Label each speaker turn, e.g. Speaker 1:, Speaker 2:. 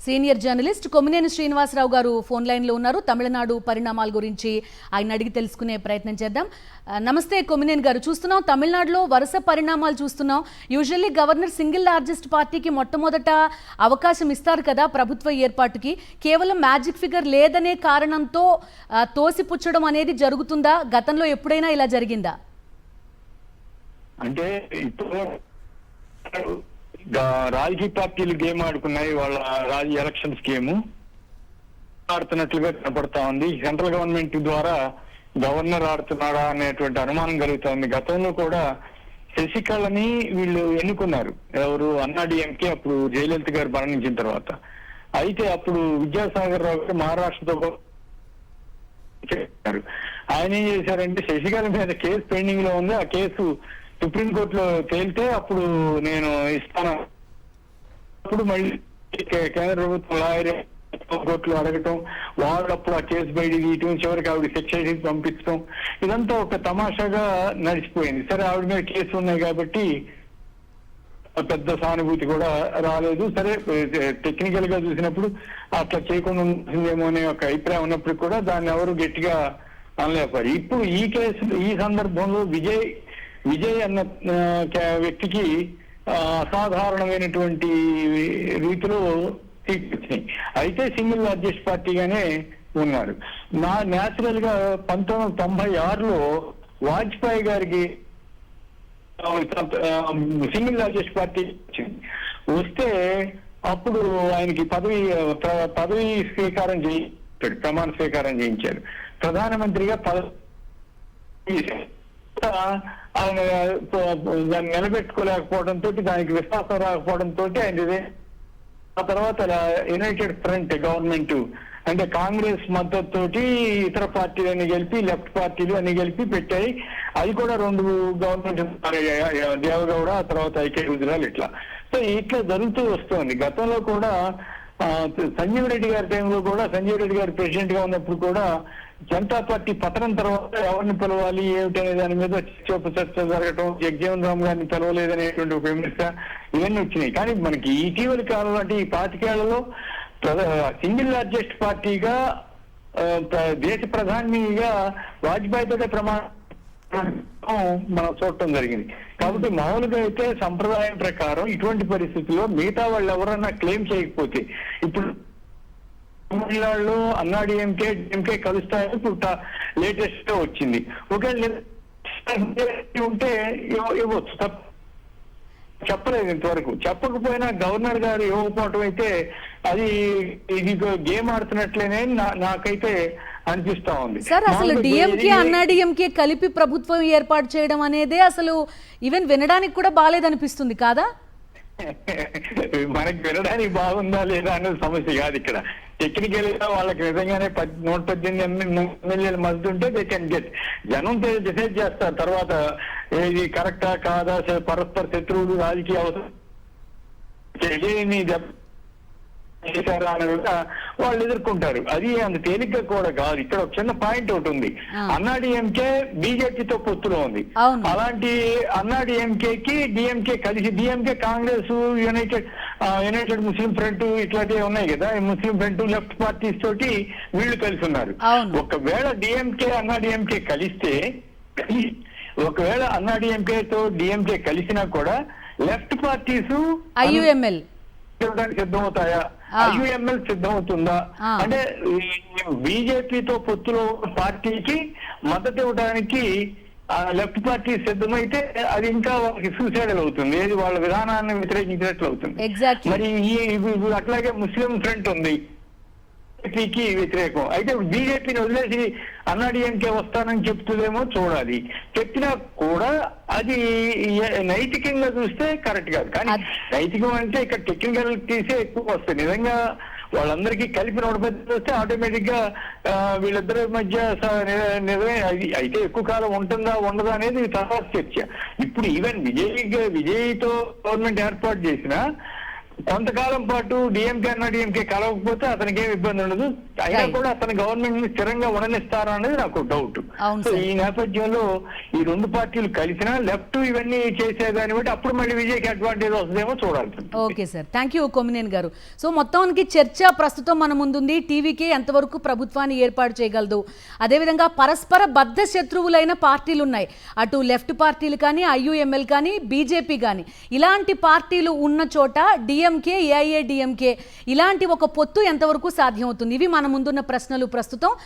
Speaker 1: Senior journalist Kommineni Srinivasarao గారు phone లైన్లో ఉన్నారు. తమిళనాడు పరిణామాల గురించి ఆయన అడిగి తెలుసుకునే ప్రయత్నం చేద్దాం. నమస్తే కొమ్మినేని గారు. చూస్తున్నాం తమిళనాడులో వరుస పరిణామాలు చూస్తున్నాం. యూజువల్లీ గవర్నర్ సింగిల్ లార్జెస్ట్ పార్టీకి మొట్టమొదట అవకాశం ఇస్తారు కదా ప్రభుత్వ ఏర్పాటుకి. కేవలం మ్యాజిక్ ఫిగర్ లేదనే కారణంతో తోసిపుచ్చడం అనేది జరుగుతుందా? గతంలో ఎప్పుడైనా ఇలా జరిగిందా?
Speaker 2: అంటే ఇప్పుడు రాజకీయ పార్టీలు గేమ్ ఆడుకున్నాయి. వాళ్ళ రాజకీయ ఎలక్షన్స్ గేమ్ ఆడుతున్నట్లుగా కనపడతా ఉంది. సెంట్రల్ గవర్నమెంట్ ద్వారా గవర్నర్ ఆడుతున్నాడా అనేటువంటి అనుమానం కలుగుతోంది. గతంలో కూడా శశికళని వీళ్ళు ఎన్నుకున్నారు. ఎవరు? అన్నాడీఎంకే, అప్పుడు జయలలిత గారు మరణించిన తర్వాత. అయితే అప్పుడు విద్యాసాగర్ రావు గారు మహారాష్ట్రతో చేశారు. ఆయన ఏం చేశారంటే శశికళ మీద కేసు పెండింగ్ లో ఉంది, ఆ కేసు సుప్రీంకోర్టులో తేలితే అప్పుడు నేను ఇస్తాను. అప్పుడు మళ్ళీ కేంద్ర ప్రభుత్వం లాయర్ కోర్టులో అడగటం, వాళ్ళు అప్పుడు ఆ కేసు బయట తీయటం, చివరికి ఆవిడ శిక్ష పంపించడం, ఇదంతా ఒక తమాషాగా నడిచిపోయింది. సరే, ఆవిడ మీద కేసు ఉన్నాయి కాబట్టి పెద్ద సానుభూతి కూడా రాలేదు. సరే, టెక్నికల్ గా చూసినప్పుడు అట్లా చేయకుండా ఉంటుందేమో అనే ఒక అభిప్రాయం ఉన్నప్పుడు కూడా దాన్ని ఎవరు గట్టిగా అనలేపారు. ఇప్పుడు ఈ కేసు, ఈ సందర్భంలో విజయ్ అన్న వ్యక్తికి అసాధారణమైనటువంటి రీతిలో తీర్చిచ్చాయి. అయితే సింగిల్ లార్జెస్ట్ పార్టీగానే ఉన్నారు. న్యాచురల్ గా 1996లో వాజ్పేయి గారికి సింగిల్ లార్జెస్ట్ పార్టీ వస్తే అప్పుడు ఆయనకి పదవి స్వీకారం చేయించాడు, ప్రమాణ స్వీకారం చేయించారు. ప్రధానమంత్రిగా ఆయన దాన్ని నిలబెట్టుకోలేకపోవడంతో, దానికి విశ్వాసం రాకపోవడంతో ఆయన ఆ తర్వాత యునైటెడ్ ఫ్రంట్ గవర్నమెంట్ అంటే కాంగ్రెస్ మద్దతుతోటి ఇతర పార్టీలన్నీ కలిపి, లెఫ్ట్ పార్టీలు అన్ని కలిపి పెట్టాయి. అది కూడా 2 గవర్నమెంట్, దేవగౌడ, ఆ తర్వాత ఐకే గుజరాల్, ఇట్లా. సో ఇట్లా జరుగుతూ వస్తుంది. గతంలో కూడా సంజీవ్ రెడ్డి గారి టైంలో కూడా, సంజీవ్ రెడ్డి గారు ప్రెసిడెంట్ గా ఉన్నప్పుడు కూడా జనతా పార్టీ పతనం తర్వాత ఎవరిని పిలవాలి ఏమిటనే దాని మీద చర్చ జరగటం, జగజీవన్ రామ్ గారిని పిలవలేదనేటువంటి ఒక విమర్శ, ఇవన్నీ వచ్చినాయి. కానీ మనకి ఇటీవలి కాలం అంటే ఈ 25 ఏళ్లలో సింగిల్ లార్జెస్ట్ పార్టీగా దేశ ప్రధానిగా వాజ్పేయితోనే ప్రమాణం మనం చూడటం జరిగింది. కాబట్టి మామూలుగా అయితే సంప్రదాయం ప్రకారం ఇటువంటి పరిస్థితుల్లో మిగతా వాళ్ళు ఎవరన్నా క్లెయిమ్ చేయకపోతే, ఇప్పుడు తమిళనాడులో అన్నాడీఎంకే డిఎంకే కలుస్తాయని ఇప్పుడు లేటెస్ట్ గా వచ్చింది. ఒకవేళ ఉంటే ఇవ్వచ్చు, చెప్పలేదు ఇంతవరకు. చెప్పకపోయినా గవర్నర్ గారు ఇవ్వకపోవటం అయితే అది ఇది గేమ్ ఆడుతున్నట్లేనే నాకైతే అనిపిస్తా ఉంది.
Speaker 1: సార్, అసలు డిఎంకే అన్నాడీఎంకే కలిపి ప్రభుత్వం ఏర్పాటు చేయడం అనేది అసలు ఈవెన్ వినడానికి కూడా బాలేదనిపిస్తుంది కాదా?
Speaker 2: మనకి వినడానికి బాగుందా లేదా అనేది సమస్య కాదు ఇక్కడ. టెక్నికల్ గా వాళ్ళకి నిజంగానే 118 ఎమ్మెల్యేలు మద్దతు ఉంటే దే కెన్ గెట్. జనం డిసైడ్ చేస్తారు తర్వాత ఇది కరెక్టా కాదా, పరస్పర శత్రువులు రాజకీయ అవసరం చేశారా అని వాళ్ళు ఎదుర్కొంటారు. అది అంత తేలిగ్గా కూడా కాదు. ఇక్కడ ఒక చిన్న పాయింట్ ఒకటి ఉంది. అన్నాడీఎంకే బీజేపీతో పొత్తులో ఉంది. అలాంటి అన్నాడీఎంకేకి డిఎంకే కలిసి, డిఎంకే కాంగ్రెస్, యునైటెడ్ ముస్లిం ఫ్రంట్ ఇట్లాంటివి ఉన్నాయి కదా, ముస్లిం ఫ్రంట్, లెఫ్ట్ పార్టీస్ తోటి వీళ్ళు కలిసి ఉన్నారు. ఒకవేళ డిఎంకే అన్నాడీఎంకే కలిస్తే, ఒకవేళ అన్నాడీఎంకేతో డిఎంకే కలిసినా కూడా లెఫ్ట్ పార్టీస్
Speaker 1: ఐయుఎంఎల్
Speaker 2: సిద్ధమవుతాయా, ఐయుఎంఎల్ సిద్ధమవుతుందా అంటే బీజేపీతో పొత్తులో పార్టీకి మద్దతు ఇవ్వడానికి లెఫ్ట్ పార్టీ సిద్ధమైతే అది ఇంకా వాళ్ళకి సూసైడల్ అవుతుంది, ఏది వాళ్ళ విధానాన్ని వ్యతిరేకించినట్లు అవుతుంది. మరి అట్లాగే ముస్లిం ఫ్రంట్ ఉంది, బీజేపీకి వ్యతిరేకం. అయితే బీజేపీని వదిలేసి అన్నాడీఎంకే వస్తానని చెప్తుందేమో చూడాలి. చెప్పినా కూడా అది నైతికంగా చూస్తే కరెక్ట్ కాదు. కానీ నైతికం అంటే ఇక్కడ టెక్నికాలిటీసే ఎక్కువ వస్తాయి. నిజంగా వాళ్ళందరికీ కలిపి 110 వస్తే ఆటోమేటిక్ గా వీళ్ళిద్దరి మధ్య నిజమే. అయితే ఎక్కువ కాలం ఉంటుందా ఉండదా అనేది తర్వాత చర్చ. ఇప్పుడు ఈవెన్ విజయ్తో గవర్నమెంట్ ఏర్పాటు చేసినా కొంతకాలం పాటు డిఎంకే అన్న డిఎంకే కలవకపోతే అతనికి ఏమి ఇబ్బంది ఉండదు. అయినా
Speaker 1: Right.
Speaker 2: కూడా అతని గవర్నమెంట్ ని స్థిరంగా ఉండనిస్తారా అనేది నాకు డౌట్.
Speaker 1: అవును
Speaker 2: సో
Speaker 1: సార్.
Speaker 2: ఈ నేపథ్యంలో ఈ రెండు పార్టీలు కలిసినా లెఫ్ట్ ఇవన్నీ చేసేదాన్ని బట్టి అప్పుడు మళ్ళీ విజయ్కి అడ్వాంటేజ్ వస్తుందేమో చూడాలి.
Speaker 1: Okay sir, thank you Kommineni గారు. సో మొత్తానికి చర్చ ప్రస్తుతం మన ముందుంది. టీవీకే ఎంతవరకు ప్రభుత్వాన్ని ఏర్పాటు చేయగలదు, అదేవిధంగా పరస్పర బద్ధ శత్రువులైన పార్టీలు ఉన్నాయి, అటు లెఫ్ట్ పార్టీలు కానీ, ఐయుఎంఎల్ కానీ, బీజేపీ కానీ. ఇలాంటి పార్టీలు ఉన్న చోట డిఎంకే, ఏఐఏడిఎంకే ఇలాంటి ఒక పొత్తు ఎంతవరకు సాధ్యమవుతుంది? ఇవి మన ముందున్న ప్రశ్నలు ప్రస్తుతం.